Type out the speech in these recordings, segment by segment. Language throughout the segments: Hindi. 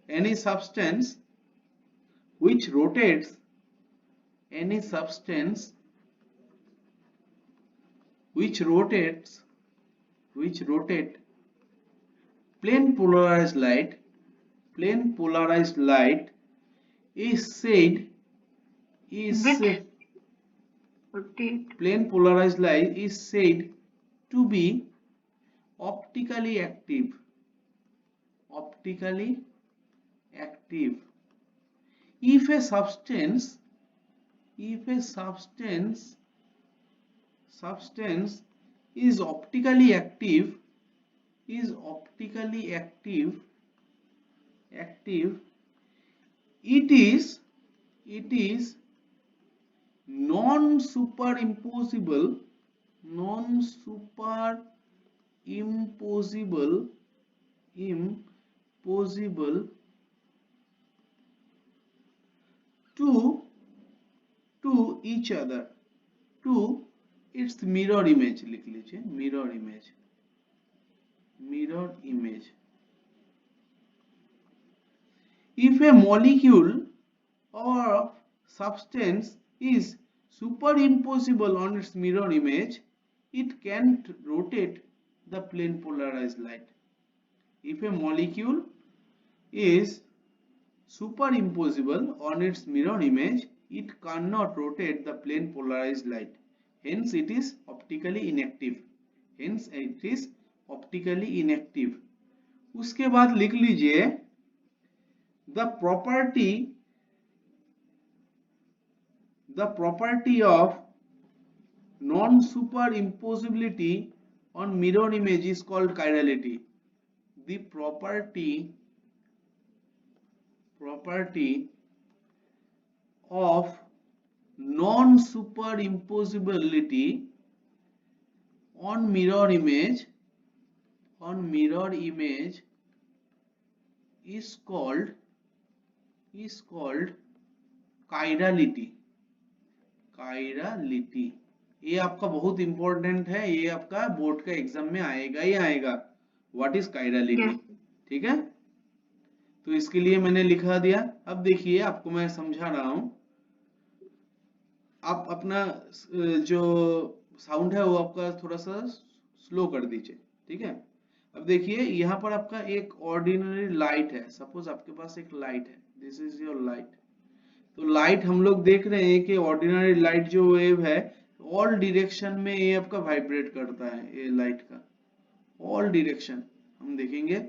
any substance which rotates, any substance which rotate plane polarized light is said plane polarized light is said to be optically active. If a substance is optically active, it is non-superimposable to each other, to its mirror image. लिख लीजिए mirror image. If a molecule or substance is superimposable on its mirror image, it can't rotate the plane polarized light. If a molecule is superimposable on its mirror image, it cannot rotate the plane polarized light. Hence it is optically inactive. उसके बाद लिख लीजिए the property of non-superimposability on mirror image is called chirality. The property of non-superimposability on mirror image is called chirality. ये आपका बहुत इंपॉर्टेंट है, ये आपका बोर्ड का एग्जाम में आएगा ही आएगा. What is chirality? ठीक है, तो इसके लिए मैंने लिखा दिया. अब देखिए आपको मैं समझा रहा हूं, आप अपना जो साउंड है वो आपका थोड़ा सा स्लो कर दीजिए. ठीक है, अब देखिए यहाँ पर आपका एक ऑर्डिनरी लाइट है. सपोज आपके पास एक लाइट है, दिस इज योर लाइट. तो लाइट हम लोग देख रहे हैं कि ऑर्डिनरी लाइट जो वेव है ऑल डायरेक्शन में ये आपका वाइब्रेट करता है. ये लाइट का ऑल डायरेक्शन हम देखेंगे,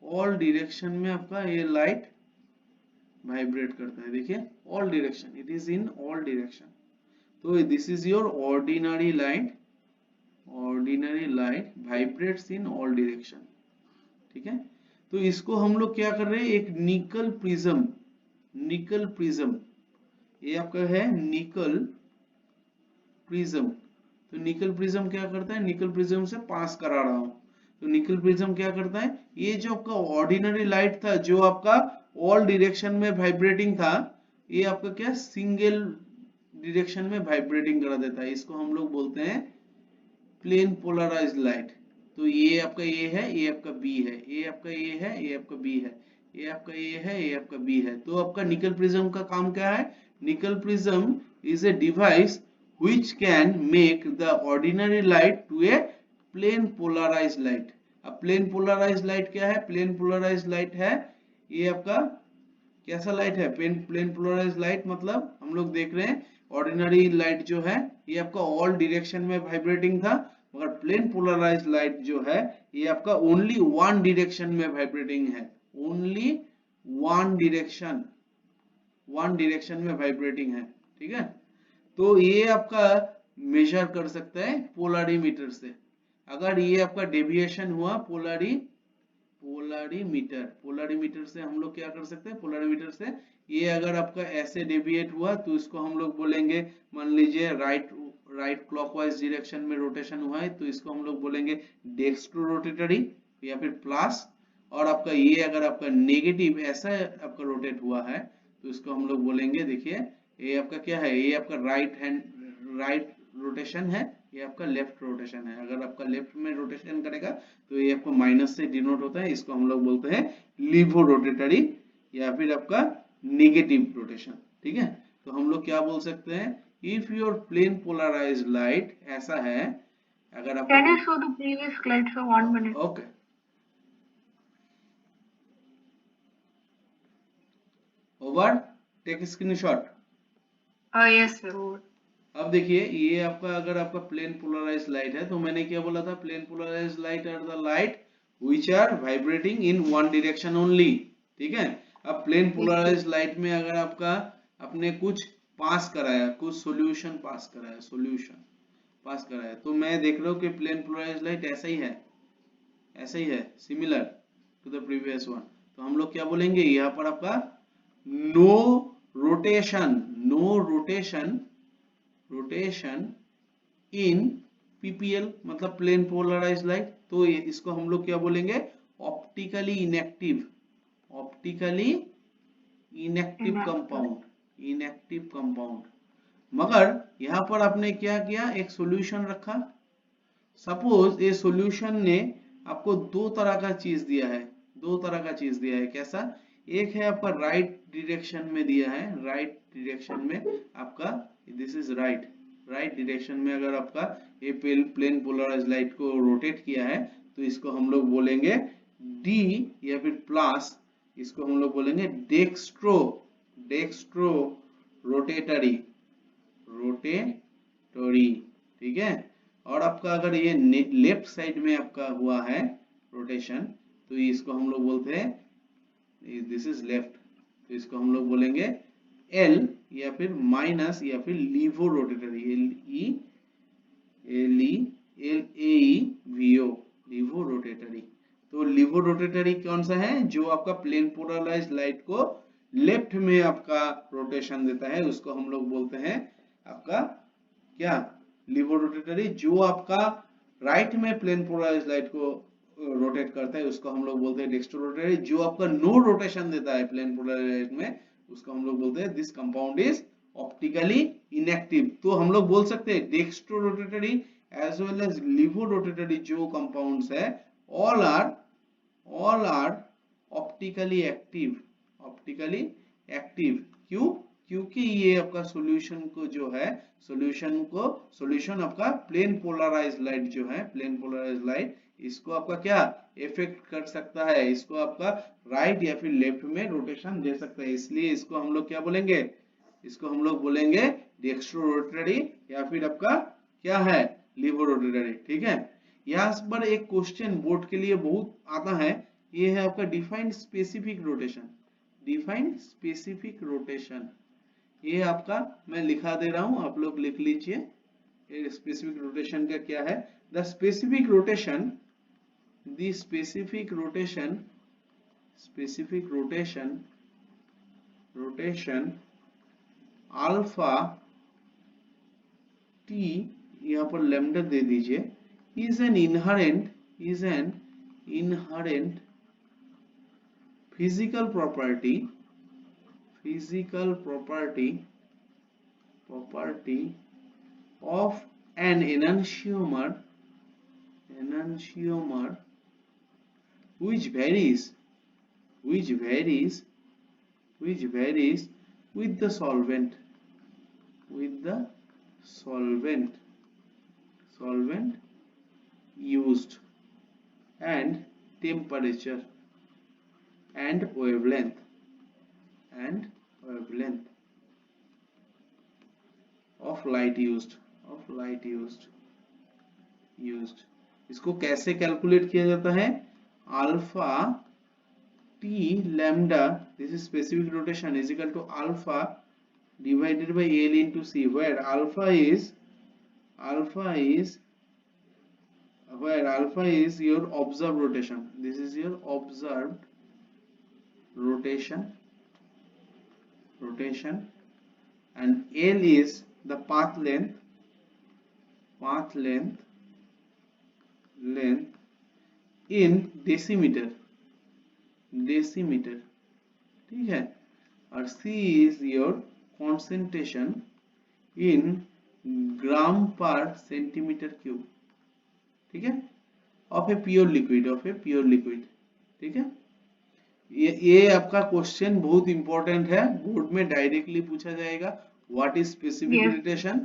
ऑल डायरेक्शन में आपका ये लाइट वाइब्रेट करता है. देखिए all direction, it is in all direction. तो this is your ordinary light vibrates in all direction. ठीक है, तो इसको हम लोग क्या कर रहे हैं, एक निकल प्रिज्म, ये आपका है निकल प्रिज्म. तो निकल प्रिज्म क्या करता है, निकल प्रिज्म से पास करा रहा हूं. तो निकल प्रिज्म क्या करता है, ये जो आपका ऑर्डिनरी लाइट था जो आपका ऑल डायरेक्शन में वाइब्रेटिंग था, ये आपका क्या सिंगल डायरेक्शन में वाइब्रेटिंग करा देता है. इसको हम लोग बोलते हैं प्लेन पोलराइज्ड लाइट. तो ये आपका ए है, ये आपका बी है, ये आपका ए है, ये आपका बी है, ये आपका ए है, ये आपका बी है. तो आपका निकल प्रिज्म का काम क्या है, निकल prism is a device which can make the ordinary light to a plane polarized light. अब प्लेन पोलराइज्ड लाइट क्या है, प्लेन पोलराइज्ड लाइट है ये आपका कैसा लाइट है, प्लेन पोलराइज्ड लाइट मतलब हम लोग देख रहे हैं ऑर्डिनरी लाइट जो है ये आपका ऑल डायरेक्शन में वाइब्रेटिंग था, मगर प्लेन पोलराइज्ड लाइट जो है ये आपका ओनली वन डायरेक्शन में वाइब्रेटिंग है. ओनली वन डायरेक्शन में वाइब्रेटिंग है. ठीक है, तो ये आपका मेजर कर सकता है पोलरीमीटर से. अगर ये आपका डेविएशन हुआ पोलरीमीटर से हम लोग क्या कर सकते हैं, पोलरीमीटर से ये अगर आपका ऐसे डेविएट हुआ तो इसको हम लोग बोलेंगे, मान लीजिए राइट क्लॉकवाइज डायरेक्शन में रोटेशन हुआ है तो इसको हम लोग बोलेंगे डेक्स्ट्रो रोटेटरी या फिर प्लस. और आपका ये अगर आपका नेगेटिव ऐसा आपका रोटेट हुआ है तो इसको हम लोग बोलेंगे, देखिए ये आपका क्या है, ये आपका राइट रोटेशन है, ये आपका लेफ्ट रोटेशन है। अगर आपका लेफ्ट में रोटेशन करेगा तो ये आपको माइनस से डिनोट होता है, इसको हम लोग बोलते हैं लीवो रोटेटरी या फिर आपका नेगेटिव रोटेशन। ठीक है, तो हम लोग क्या बोल सकते हैं, if your plane polarised light ऐसा है, अगर आपका Can you show the previous slide for 1 minute? Okay over, take screenshot. Yes, sir. Over. अब देखिए ये आपका, अगर आपका प्लेन पोलराइज्ड लाइट है तो मैंने क्या बोला था, plane polarised light are the light which are vibrating in one direction only. ठीक है, अब plane Yes, sir. Polarised light में अगर आपका अपने कुछ पास कराया, कुछ सॉल्यूशन पास कराया, सॉल्यूशन पास कराया, तो मैं देख रहा हूँ कि प्लेन पोलराइज्ड लाइट ऐसा ही है, ऐसा ही है, similar to the previous one. तो हम लोग क्या बोलेंगे, यहाँ पर आपका no rotation, no rotation, rotation in PPL मतलब प्लेन पोलराइज्ड लाइट। तो इसको हम लोग क्या बोलेंगे, optically inactive, optically inactive Inactive. Compound, inactive compound. मगर यहाँ पर आपने क्या किया, एक सॉल्यूशन रखा। सपोज ये सॉल्यूशन ने आपको दो तरह का चीज दिया है, दो तरह का चीज दिया है। कैसा, एक है आपका राइट डायरेक्शन में दिया है, राइट डायरेक्शन में आपका, this is right, right direction में अगर आपका ये प्लेन पोलराइज्ड लाइट को रोटेट किया है तो इसको हम लोग बोलेंगे डी या फिर प्लस, इसको हम लोग बोलेंगे डेक्स्ट्रो, डेक्स्ट्रो रोटेटरी, रोटेटरी। ठीक है, और आपका अगर ये लेफ्ट साइड में आपका हुआ है रोटेशन तो इसको हम लोग बोलते हैं, दिस इज लेफ्ट, तो इसको हम लोग बोलेंगे एल या फिर माइनस या फिर laevo rotatory, L E L A V O, laevo rotatory. तो लीवो रोटेटरी कौन सा है, जो आपका प्लेन पोलराइज्ड लाइट को लेफ्ट में आपका रोटेशन देता है, उसको हम लोग बोलते हैं आपका क्या, लीवो रोटेटरी। जो आपका राइट में प्लेन पोलराइज्ड लाइट को रोटेट करता है उसको हम लोग बोलते हैं डेक्स्ट्रो रोटेटरी। जो आपका नो रोटेशन देता है प्लेन पोलराइज्ड लाइट में उसको हम लोग बोलते हैं this compound is optically inactive. तो हम लोग बोल सकते हैं dextro rotatory as well as laevo rotatory जो कंपाउंड्स है all are optically active, optically active. क्यों, क्योंकि ये आपका सॉल्यूशन को जो है, सॉल्यूशन को, सॉल्यूशन आपका प्लेन पोलराइज्ड लाइट जो है, प्लेन पोलराइज्ड लाइट, इसको आपका क्या इफेक्ट कर सकता है, इसको आपका राइट या फिर लेफ्ट में रोटेशन दे सकता है। इसलिए इसको हम लोग क्या बोलेंगे, इसको हम लोग बोलेंगे डेक्स्ट्रो रोटेटरी या फिर आपका क्या है, लीवो रोटेटरी। ठीक है, यहाँ पर एक क्वेश्चन बोर्ड के लिए बहुत आता है, ये है आपका defined specific rotation, defined specific rotation. ये आपका मैं लिखा दे रहा हूं, आप लोग लिख लीजिए स्पेसिफिक रोटेशन का क्या है। The specific rotation, the specific rotation, specific rotation, rotation alpha T, यहाँ पर लैम्डा दे दीजिए, is an inherent, is an inherent physical property, physical property, property of an enantiomer, enantiomer which varies, which varies, which varies with the solvent, with the solvent, solvent used and temperature and wavelength, and wavelength of light used, of light used, used। इसको कैसे कैलकुलेट किया जाता है, alpha t lambda, this is specific rotation, is equal to alpha divided by L into C, where alpha is, alpha is, where alpha is your observed rotation, this is your observed rotation, rotation, and L is the path length, path length, length in decimeter, decimeter। ठीक है, और C is your concentration in ग्राम पर सेंटीमीटर क्यूब, ठीक है, of a pure liquid, of a pure liquid, ठीक है। ये आपका क्वेश्चन बहुत इंपॉर्टेंट है, बोर्ड में डायरेक्टली पूछा जाएगा, what is specific Yes. Irritation.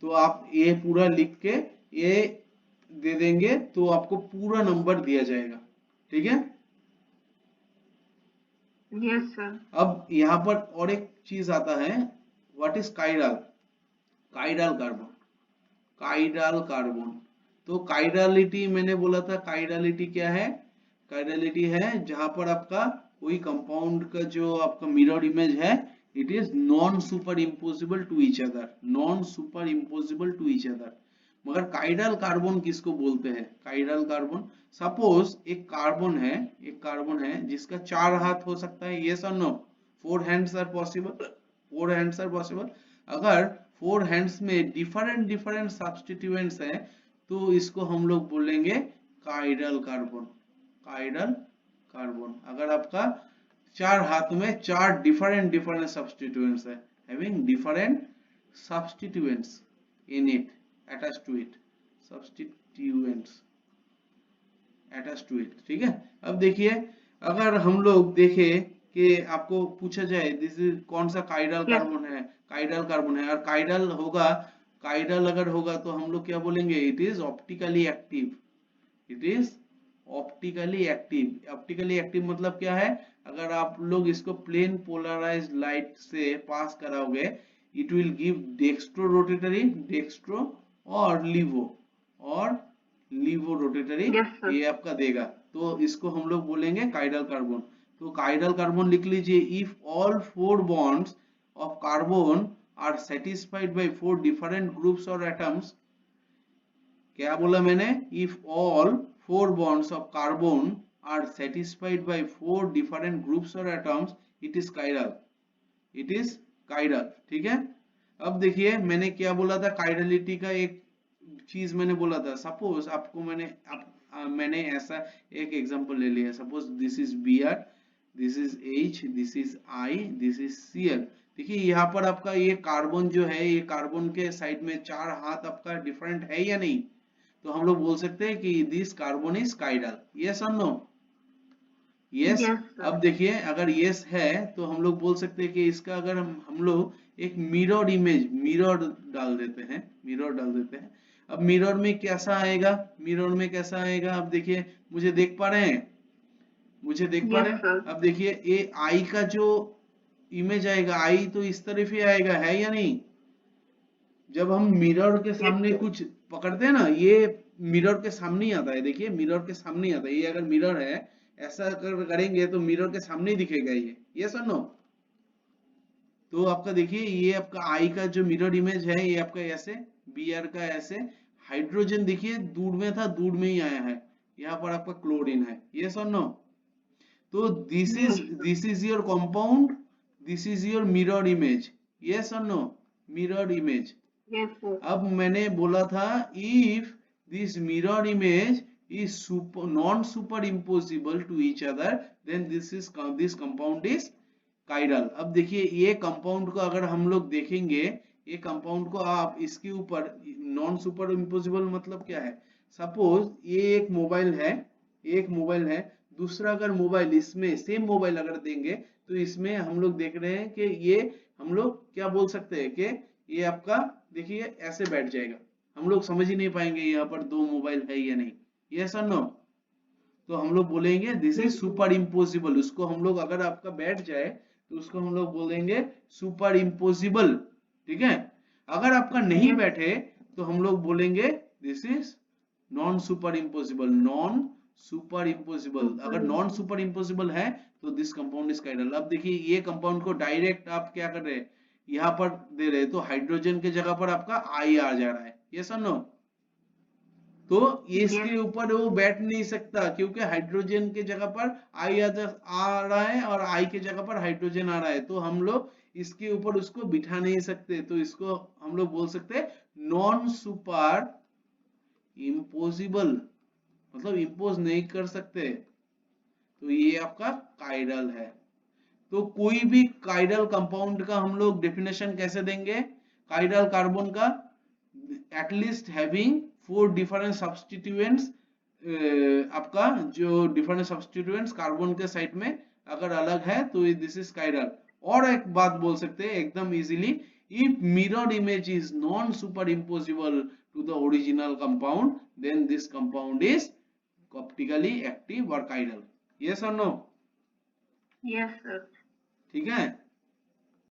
तो आप ये पूरा लिख के ये दे देंगे तो आपको पूरा नंबर दिया जाएगा, ठीक है। Yes, sir. अब यहाँ पर और एक चीज आता है, what is chiral, chiral carbon, chiral carbon. तो काइरलिटी मैंने बोला था, काइरलिटी क्या है, काइरलिटी है जहां पर आपका कोई कंपाउंड का जो आपका मिरर इमेज है, it is non super impossible to each other, non super impossible to each other. मगर काइरल कार्बन किसको बोलते हैं, काइरल कार्बन, सपोज एक कार्बन है, एक कार्बन है जिसका 4 हाथ हो सकता है, यस और no, 4 hands are possible, 4 hands are possible. अगर 4 हैंड्स में डिफरेंट डिफरेंट सब्स्टिट्यूएंट्स हैं तो इसको हम लोग बोलेंगे काइरल कार्बन, काइरल कार्बन। अगर आपका 4 हाथ में 4 डिफरेंट डिफरेंट सब्स्टिट्यूएंट्स है, having different substituents in it, attached to it, substituents attached to it, ठीक है। अब देखिए, अगर हम लोग देखें कि आपको पूछा जाए दिस इज कौन सा काइरल Yes. कार्बन है, काइरल कार्बन है, और काइरल होगा, काइरल अगर होगा तो हम लोग क्या बोलेंगे, it is optically active, it is optically active. Optically active मतलब क्या है, अगर आप लोग इसको प्लेन पोलराइज्ड लाइट से पास कराओगे, it will give dextro rotatory, dextro और लीवो, और लीवो रोटेटरी, Yes, sir. ये आपका देगा। तो इसको हम लोग बोलेंगे काइरल कार्बन। तो काइरल कार्बन लिख लीजिए, if all 4 bonds of carbon are satisfied by 4 different groups और एटम्स, क्या बोला मैंने, if all 4 bonds of carbon are satisfied by 4 different groups or atoms, it is chiral, it is chiral, ठीक है। अब देखिए मैंने क्या बोला था, काइरलिटी का एक चीज मैंने बोला था, सपोज आपको मैंने ऐसा एक एग्जांपल ले लिया, suppose this is Br, this is H, this is I, this is Cl। देखिए यहाँ पर आपका ये कार्बन जो है, ये कार्बन के साइड में 4 हाथ आपका डिफरेंट है या नहीं, तो हम लोग बोल सकते हैं कि this carbon is chiral, yes और नो, यस। Yes, sir. अब देखिए अगर यस है तो हम लोग बोल सकते हैं कि इसका अगर हम लोग एक मिरर इमेज, मिरर डाल देते हैं, मिरर डाल देते हैं। अब मिरर में कैसा आएगा, मिरर में कैसा आएगा, अब देखिए मुझे देख पा रहे हैं, मुझे देख पा Yes, रहे हैं। sir. अब देखिए ये आई का जो इमेज आएगा, आई तो इस तरफ ही आएगा, है या नहीं। जब हम मिरर के सामने कुछ पकड़ते हैं ना, ये मिरर के सामने ही आता है, देखिए मिरर के सामने ही आता है, ये अगर मिरर है ऐसा करेंगे तो मिरर के सामने ही दिखेगा ये, यस और नो। तो आपका देखिए ये आपका आई का जो मिरर इमेज है, ये आपका ऐसे, Br का ऐसे, हाइड्रोजन देखिए दूर में था, दूर में ही आया है, यहाँ पर आपका क्लोरीन है, यस और नो। तो this is your compound, this is your mirror image, yes और no, mirror image. Yes, sir. अब मैंने बोला था, if this mirror image is non superimposable to each other, then this compound is chiral। अब देखिए ये कंपाउंड को अगर हम लोग देखेंगे, ये कंपाउंड को आप इसके ऊपर नॉन सुपर इम्पोजिबल मतलब क्या है, सपोज ये एक मोबाइल है, एक मोबाइल है, दूसरा अगर मोबाइल इसमें सेम मोबाइल अगर देंगे तो इसमें हम लोग देख रहे हैं कि ये हम लोग क्या बोल सकते हैं कि ये आपका देखिए ऐसे बैठ जाएगा, हम लोग समझ ही नहीं पाएंगे यहाँ पर 2 मोबाइल है या नहीं, यस और नो। तो हम लोग बोलेंगे दिस इज सुपर इम्पोजिबल, उसको हम लोग अगर आपका बैठ जाए तो उसको हम लोग बोलेंगे सुपर इम्पोजिबल, ठीक है। अगर आपका नहीं बैठे तो हम लोग बोलेंगे this is non super imposable, non super imposable. अगर नॉन सुपर इम्पोजिबल है तो दिस कंपाउंड इज काइरल। अब देखिए ये कंपाउंड को डायरेक्ट आप क्या कर रहे हैं, यहाँ पर दे रहे हैं, तो हाइड्रोजन के जगह पर आपका आई आ जा रहा है, यस और नो। तो इसके ऊपर वो बैठ नहीं सकता क्योंकि हाइड्रोजन के जगह पर आई आ रहा है और आई के जगह पर हाइड्रोजन आ रहा है, तो हम लोग इसके ऊपर उसको बिठा नहीं सकते, तो इसको हम लोग बोल सकते हैं नॉन सुपर इम्पोजिबल, मतलब इम्पोज नहीं कर सकते, तो ये आपका काइरल है। तो कोई भी काइरल कंपाउंड का हम लोग डेफिनेशन कैसे देंगे, काइरल कार्बन का at least having 4 different substituents, आपका जो different substituents कार्बन के साइड में अगर अलग है तो this is chiral। और एक बात बोल सकते हैं एकदम easily, if mirror image is non superimposable to the original compound, then this compound is optically active or chiral। yes or no? Yes, sir. ठीक है।